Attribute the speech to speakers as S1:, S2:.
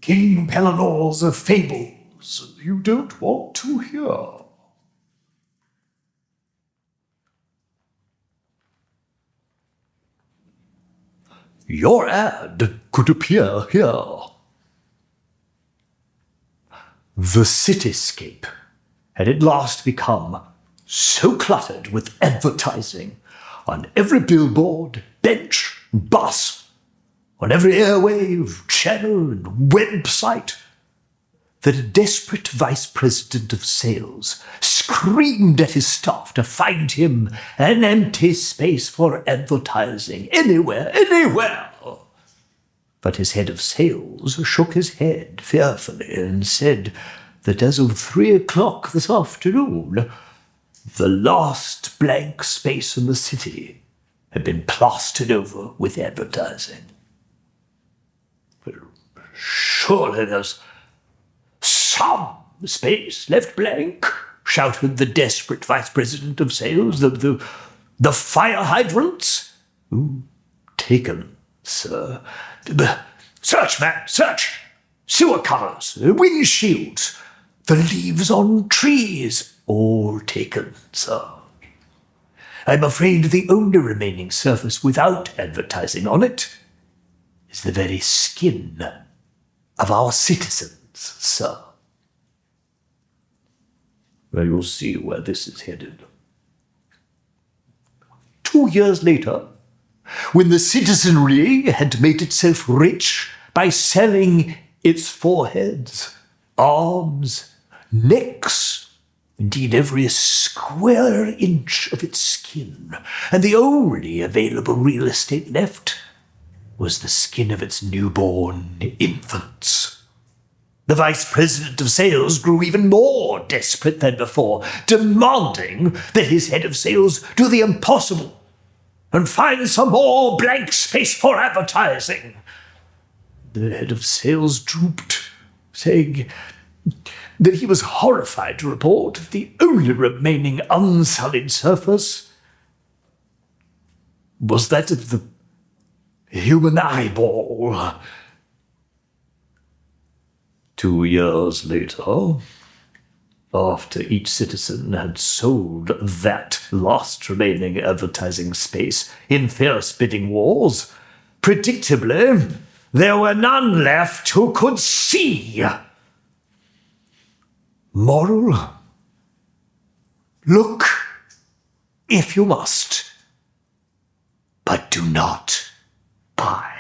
S1: King Pellinore's fables you don't want to hear. Your ad could appear here. The cityscape had at last become so cluttered with advertising on every billboard, bench, bus, on every airwave, channel, and website, that a desperate vice president of sales screamed at his staff to find him an empty space for advertising anywhere. But his head of sales shook his head fearfully and said that as of 3:00 this afternoon, the last blank space in the city had been plastered over with advertising. But surely there's some space left blank, shouted the desperate vice president of sales. The fire hydrants? Taken, sir. Search, man, search! Sewer covers, windshields, the leaves on trees, all taken, sir. I'm afraid the only remaining surface without advertising on it is the very skin of our citizens, sir. Well, you'll see where this is headed. 2 years later, when the citizenry had made itself rich by selling its foreheads, arms, necks, indeed every square inch of its skin, and the only available real estate left was the skin of its newborn infants. The vice president of sales grew even more desperate than before, demanding that his head of sales do the impossible and find some more blank space for advertising. The head of sales drooped, saying that he was horrified to report the only remaining unsullied surface was that of the human eyeball. 2 years later, after each citizen had sold that last remaining advertising space in fierce bidding wars, predictably, there were none left who could see. Moral? Look if you must, but do not buy.